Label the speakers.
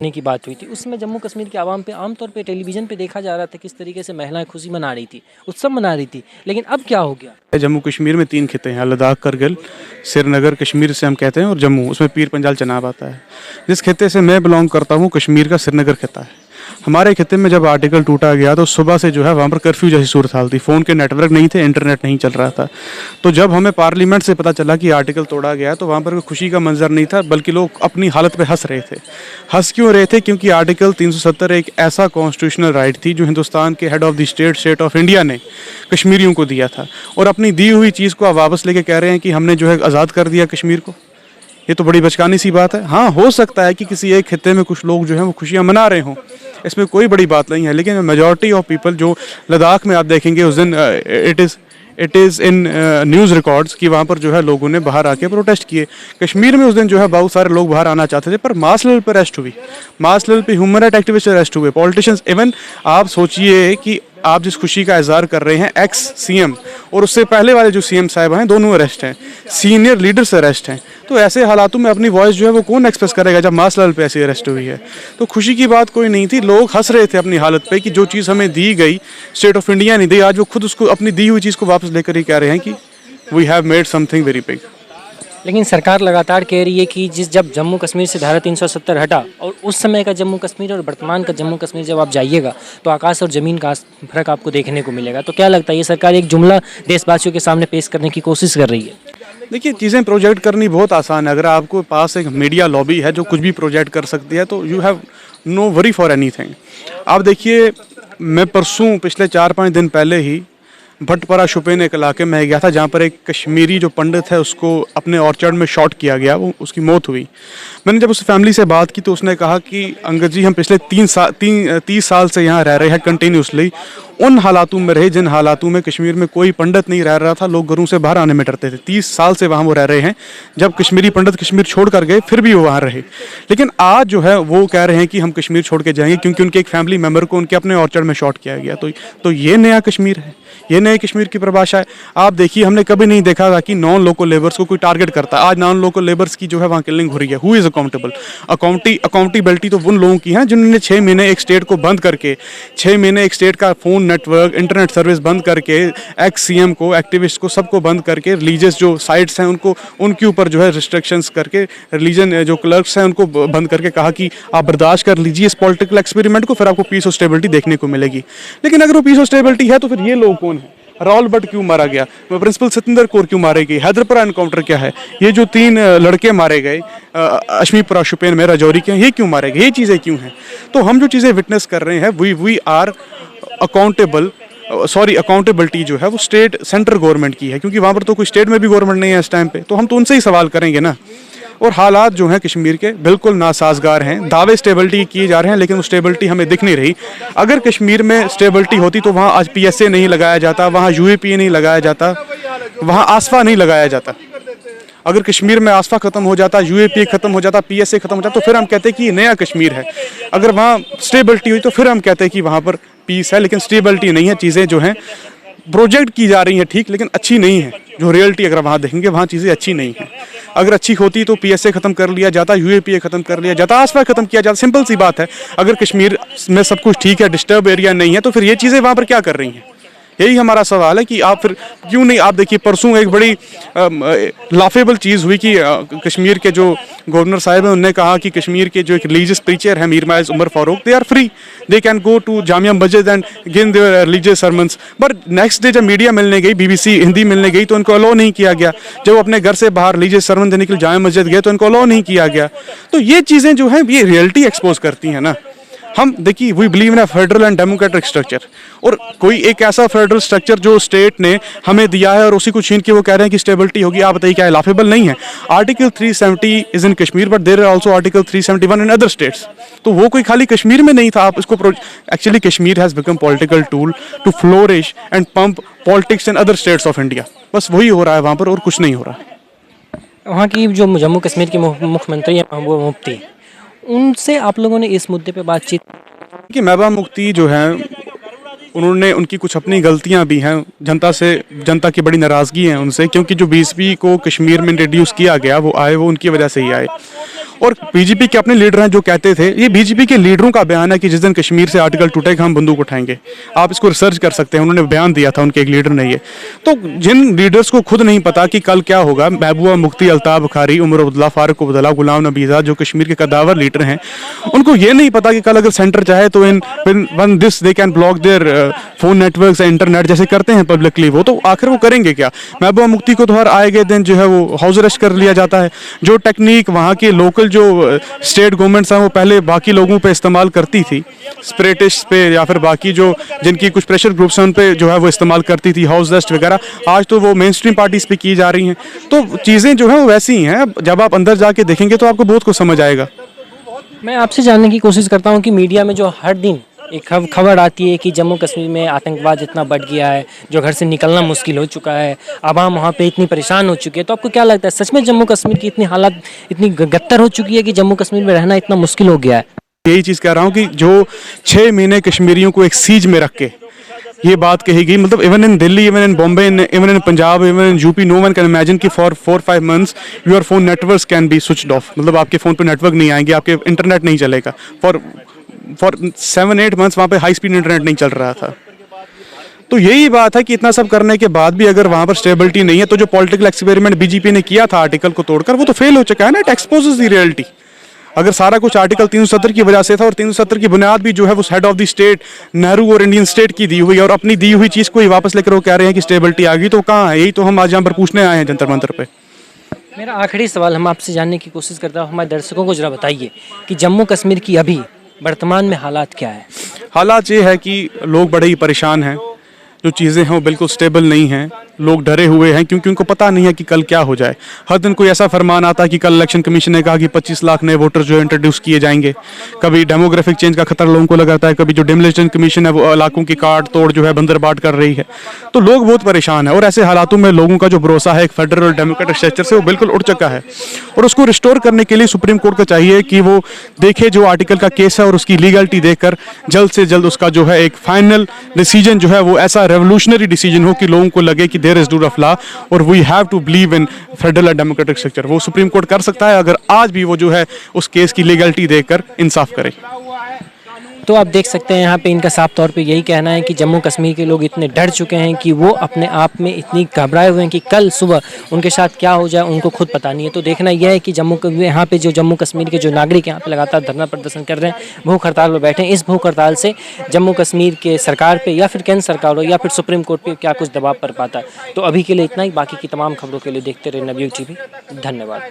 Speaker 1: की बात हुई थी, उस समय जम्मू कश्मीर के आवाम पे आमतौर पे टेलीविज़न पे देखा जा रहा था किस तरीके से महिलाएं खुशी मना रही थी, उत्सव मना रही थी। लेकिन अब क्या हो गया?
Speaker 2: जम्मू कश्मीर में 3 खिते हैं, लद्दाख, करगिल, श्रीनगर, कश्मीर से हम कहते हैं, और जम्मू, उसमें पीर पंजाल चनाब आता है। जिस खिते से मैं बिलोंग करता हूँ, कश्मीर का श्रीनगर खिता है। हमारे खिते में जब आर्टिकल टूटा गया तो सुबह से जो है वहाँ पर कर्फ्यू जैसी सूरत हाल थी, फ़ोन के नेटवर्क नहीं थे, इंटरनेट नहीं चल रहा था। तो जब हमें पार्लियामेंट से पता चला कि आर्टिकल तोड़ा गया तो वहाँ पर कोई खुशी का मंजर नहीं था, बल्कि लोग अपनी हालत पे हंस रहे थे। हंस क्यों रहे थे? क्योंकि आर्टिकल 370 एक ऐसा कॉन्स्टिट्यूशनल राइट थी जो हिंदुस्तान के head of the state of India ने कश्मीरियों को दिया था, और अपनी दी हुई चीज़ को आप वापस लेके कह रहे हैं कि हमने जो है आज़ाद कर दिया कश्मीर को। ये तो बड़ी बचकानी सी बात है। हाँ, हो सकता है कि किसी एक खित्ते में कुछ लोग जो हैं वो खुशियाँ मना रहे हों, इसमें कोई बड़ी बात नहीं है, लेकिन मेजॉरिटी ऑफ पीपल जो लद्दाख में आप देखेंगे उस दिन it is in news records कि वहाँ पर जो है लोगों ने बाहर आके प्रोटेस्ट किए। कश्मीर में उस दिन जो है बहुत सारे लोग बाहर आना चाहते थे, पर मास लेवल पर अरेस्ट हुई, मास लेवल पे ह्यूमन राइट एक्टिविस्ट अरेस्ट हुए, पॉलिटिशियंस। इवन आप सोचिए कि आप जिस खुशी का इजहार कर रहे हैं, एक्स सीएम और उससे पहले वाले जो सीएम साहब हैं, दोनों अरेस्ट हैं, सीनियर लीडर्स अरेस्ट हैं। तो ऐसे हालातों में अपनी वॉइस जो है वो कौन एक्सप्रेस करेगा जब मास लेवल पे ऐसी अरेस्ट हुई है? तो खुशी की बात कोई नहीं थी, लोग हंस रहे थे अपनी हालत पे कि जो चीज़ हमें दी गई स्टेट ऑफ इंडिया नहीं दी, आज वो खुद उसको अपनी दी हुई चीज़ को वापस लेकर ही कह रहे हैं कि we have made something very big.
Speaker 1: लेकिन सरकार लगातार कह रही है कि जब जम्मू कश्मीर से धारा 370 हटा और उस समय का जम्मू कश्मीर और वर्तमान का जम्मू कश्मीर जब आप जाइएगा तो आकाश और ज़मीन का फर्क आपको देखने को मिलेगा। तो क्या लगता है ये सरकार एक जुमला देशवासियों के सामने पेश करने की कोशिश कर रही है?
Speaker 2: देखिए, चीज़ें प्रोजेक्ट करनी बहुत आसान है। अगर आपको पास एक मीडिया लॉबी है जो कुछ भी प्रोजेक्ट कर सकती है तो you have no worry for anything. आप देखिए, मैं परसों पिछले 4-5 दिन पहले ही भटपरा शुपेन एक इलाके में गया था जहाँ पर एक कश्मीरी जो पंडित है उसको अपने ऑर्चर्ड में शॉट किया गया, वो उसकी मौत हुई। मैंने जब उस फैमिली से बात की तो उसने कहा कि अंगद जी, हम पिछले 30 साल से यहाँ रह रहे हैं कंटिन्यूसली, उन हालातों में रहे जिन हालातों में कश्मीर में कोई पंडित नहीं रह रहा था, लोग घरों से बाहर आने में डरते थे। 30 साल से वहाँ वो रह रहे हैं, जब कश्मीरी पंडित कश्मीर छोड़ कर गए फिर भी वो वहाँ रहे। लेकिन आज जो है वो कह रहे हैं कि हम कश्मीर छोड़ के जाएंगे क्योंकि उनके एक फैमिली मेम्बर को उनके अपने ऑर्चर्ड में शॉट किया गया। तो ये नया कश्मीर है, ये नए कश्मीर की परिभाषा है। आप देखिए, हमने कभी नहीं देखा था कि नॉन लोकल लेबर्स को कोई टारगेट करता है। आज नॉन लोकल लेबर्स की जो है वहाँ किलिंग हो रही है। Who is accountable? अकाउंटेबिलिटी तो उन लोगों की है जिन्होंने 6 महीने एक स्टेट को बंद करके, 6 महीने एक स्टेट का फ़ोन नेटवर्क, इंटरनेट सर्विस बंद करके, एक्स सीएम को, एक्टिविस्ट को, सबको बंद करके, रिलीजियस जो साइट्स हैं उनको, उनके ऊपर जो है रिस्ट्रिक्शंस करके, रिलीजन जो क्लर्क्स हैं उनको बंद करके कहा कि आप बर्दाश्त कर लीजिए इस पॉलिटिकल एक्सपेरिमेंट को, फिर आपको पीस और स्टेबिलिटी देखने को मिलेगी। लेकिन अगर वो पीस और स्टेबिलिटी है तो फिर ये लोग कौन है? राहुल भट्ट क्यों मारा गया? प्रिंसिपल सतिंदर कौर क्यों मारे गए? हैदरपुरा एनकाउंटर क्या है? ये जो 3 लड़के मारे गए अश्मीपुरा शुपेन में, राजौरी के, ये क्यों मारे गए? ये चीज़ें क्यों हैं? तो हम जो चीज़ें विटनेस कर रहे हैं, वी आर अकाउंटेबल, अकाउंटेबिलिटी जो है वो स्टेट सेंट्रल गवर्नमेंट की है, क्योंकि वहाँ पर तो कोई स्टेट में भी गवर्नमेंट नहीं है इस टाइम पे, तो हम तो उनसे ही सवाल करेंगे ना। और हालात जो हैं कश्मीर के बिल्कुल नासाजगार हैं। दावे स्टेबिलिटी किए जा रहे हैं लेकिन वो स्टेबिलिटी हमें दिख नहीं रही। अगर कश्मीर में स्टेबिलिटी होती तो वहाँ आज पीएसए नहीं लगाया जाता, वहाँ यूएपीए नहीं लगाया जाता, वहाँ आसफा नहीं लगाया जाता। अगर कश्मीर में आसफा खत्म हो जाता, यूएपीए खत्म हो जाता, पीएसए खत्म हो जाता, तो फिर हम कहते कि ये नया कश्मीर है। अगर वहाँ स्टेबिलिटी हुई तो फिर हम कहते कि वहाँ पर पीस है, लेकिन स्टेबिलिटी नहीं है। चीज़ें जो हैं प्रोजेक्ट की जा रही हैं ठीक, लेकिन अच्छी नहीं है। जो रियलिटी अगर वहाँ देखेंगे वहाँ चीज़ें अच्छी नहीं हैं। अगर अच्छी होती तो पीएसए खत्म कर लिया जाता, यूएपीए खत्म कर लिया जाता, आसपास खत्म किया जाता। सिंपल सी बात है। अगर कश्मीर में सब कुछ ठीक है, डिस्टर्ब एरिया नहीं है, तो फिर ये चीज़ें वहाँ पर क्या कर रही हैं? यही हमारा सवाल है कि आप फिर क्यों नहीं। आप देखिए, परसों एक बड़ी लाफेबल चीज़ हुई कि कश्मीर के जो गवर्नर साहब हैं उन्होंने कहा कि कश्मीर के जो एक रिलीजियस प्रीचर है Mirwaiz Umar Farooq, they are free, they can go to Jamia Masjid and give their religious sermons. But next day जब मीडिया मिलने गई, बीबीसी हिंदी मिलने गई, तो उनको अलाउ नहीं किया गया। जब वो अपने घर से बाहर रिलीजियस सरमन देने के लिए जामिया मस्जिद गए तो उनको अलाउ नहीं किया गया। तो ये चीज़ें जो हैं ये रियलिटी एक्सपोज करती हैं ना। हम देखिए, we believe in a federal and democratic structure, और कोई एक ऐसा फेडरल स्ट्रक्चर जो स्टेट ने हमें दिया है और उसी को छीन के वो कह रहे हैं कि स्टेबिलिटी होगी, आप बताइए क्या है? लाफेबल नहीं है। Article 370 is in Kashmir, but there are also article 371 in other states. तो वो कोई खाली कश्मीर में नहीं था। आप इसको actually Kashmir has become political tool to flourish and pump politics in other states of India. बस वही हो रहा है वहाँ पर, और कुछ नहीं हो रहा है।
Speaker 1: वहाँ की जो जम्मू कश्मीर की मुख्यमंत्री हैं महबूबा मुफ्ती, उनसे आप लोगों ने इस मुद्दे पे बातचीत
Speaker 2: कि महबूबा मुफ्ती जो है उन्होंने, उनकी कुछ अपनी गलतियां भी हैं, जनता की बड़ी नाराज़गी है उनसे, क्योंकि जो बीएसपी को कश्मीर में इंट्रोड्यूस किया गया वो उनकी वजह से ही आए। और बीजेपी के अपने लीडर हैं जो कहते थे, ये बीजेपी के लीडरों का बयान है कि जिस दिन कश्मीर से आर्टिकल टूटेगा हम बंदूक उठाएंगे। आप इसको रिसर्च कर सकते हैं, उन्होंने बयान दिया था उनके एक लीडर ने ये। तो जिन लीडर्स को खुद नहीं पता कि कल क्या होगा, महबूबा मुफ्ती, अल्ताफ बुखारी, उमर अब्दुल्ला, फारूक अब्दुल्ला, गुलाम नबी आज़ाद जो कश्मीर के कद्दावर लीडर हैं, उनको ये नहीं पता कि कल अगर सेंटर चाहे तो one this they can block their phone networks and internet जैसे करते हैं पब्लिकली, वो तो आखिर वो करेंगे क्या। महबूबा मुफ्ती को तो हर आए गए दिन जो है वो हाउस अरेस्ट कर लिया जाता है। जो टेक्निक वहाँ के लोकल जो स्टेट गवर्नमेंट्स हैं वो पहले बाकी लोगों पे इस्तेमाल करती थी, स्परेटिस्ट पे या फिर बाकी जो जिनकी कुछ प्रेशर ग्रुप्स हैं उन पे जो है वो इस्तेमाल करती थी, हाउस अरेस्ट वगैरह, आज तो वो मेन स्ट्रीम पार्टीज पे की जा रही हैं। तो चीज़ें जो है वो वैसी ही हैं, जब आप अंदर जाके देखेंगे तो आपको बहुत कुछ समझ आएगा।
Speaker 1: मैं आपसे जानने की कोशिश करता हूँ कि मीडिया में जो हर दिन एक खबर आती है कि जम्मू कश्मीर में आतंकवाद इतना बढ़ गया है, जो घर से निकलना मुश्किल हो चुका है, आवाम वहाँ पे इतनी परेशान हो चुकी है, तो आपको क्या लगता है सच में जम्मू कश्मीर की इतनी हालत इतनी गद्दार हो चुकी है कि जम्मू कश्मीर में रहना इतना मुश्किल हो गया है?
Speaker 2: यही चीज़ कह रहा हूँ कि जो 6 महीने कश्मीरियों को एक सीज में रख के ये बात कही गई, मतलब even in Delhi, even in Bombay, even in Punjab, even in UP, no one can imagine कि for 4-5 months your phone networks can be switched off, मतलब आपके फ़ोन पे नेटवर्क नहीं आएंगे, आपके इंटरनेट नहीं चलेगा। फॉर 7-8 मंथ्स वहाँ पे हाई स्पीड इंटरनेट नहीं चल रहा था। तो यही बात है कि इतना सब करने के बाद भी अगर वहाँ पर स्टेबिलिटी नहीं है, तो जो पॉलिटिकल एक्सपेरिमेंट बीजेपी ने किया था आर्टिकल को तोड़कर, वो तो फेल हो चुका है ना। It exposes the reality. अगर सारा कुछ आर्टिकल 370 की वजह से था, और 370 की बुनियाद भी जो है वो head of the state Nehru और इंडियन स्टेट की दी हुई, और अपनी दी हुई चीज़ को ही वापस लेकर वो कह रहे हैं कि स्टेबिलिटी आ गई, तो कहाँ है? यही तो हम आज यहाँ पर पूछने आए हैं जंतर मंतर पे।
Speaker 1: मेरा आखिरी सवाल हम आपसे जानने की कोशिश करता हूँ, हमारे दर्शकों को जरा बताइए कि जम्मू कश्मीर की अभी वर्तमान में हालात क्या है?
Speaker 2: हालात ये है कि लोग बड़े ही परेशान हैं, जो चीज़ें हैं वो बिल्कुल स्टेबल नहीं हैं, लोग डरे हुए हैं क्योंकि उनको पता नहीं है कि कल क्या हो जाए। हर दिन कोई ऐसा फरमान आता है कि कल इलेक्शन कमीशन ने कहा कि 25 लाख नए वोटर जो है इंट्रोड्यूस किए जाएंगे, कभी डेमोग्राफिक चेंज का खतरा लोगों को लगाता है, कभी जो डेमोलिशन कमीशन है वो इलाकों की काट तोड़ जो है बंदर बाट कर रही है। तो लोग बहुत परेशान है, और ऐसे हालातों में लोगों का जो भरोसा है एक फेडरल और डेमोक्रेटिक स्ट्रक्चर से वो बिल्कुल उठ चुका है, और उसको रिस्टोर करने के लिए सुप्रीम कोर्ट को चाहिए कि वो देखे जो आर्टिकल का केस है और उसकी लीगलिटी देखकर जल्द से जल्द उसका जो है एक फाइनल डिसीजन जो है वो ऐसा रेवोल्यूशनरी डिसीजन हो कि लोगों को लगे कि there is rule of law और we have to believe in federal and democratic structure. वो सुप्रीम कोर्ट कर सकता है अगर आज भी वो जो है उस केस की लीगलिटी देखकर इंसाफ करे।
Speaker 1: तो आप देख सकते हैं यहाँ पे इनका साफ तौर पे यही कहना है कि जम्मू कश्मीर के लोग इतने डर चुके हैं कि वो अपने आप में इतनी घबराए हुए हैं कि कल सुबह उनके साथ क्या हो जाए उनको खुद पता नहीं है। तो देखना यह है कि यहाँ पे जो जम्मू कश्मीर के जो नागरिक यहाँ पे लगातार धरना प्रदर्शन कर रहे हैं, भूख हड़ताल पर बैठे हैं, इस भूख हड़ताल से जम्मू कश्मीर के सरकार पे या फिर केंद्र सरकार हो या फिर सुप्रीम कोर्ट पे क्या कुछ दबाव पड़ पाता है। तो अभी के लिए इतना ही, बाकी की तमाम खबरों के लिए देखते रहे नवयुग टीवी। धन्यवाद।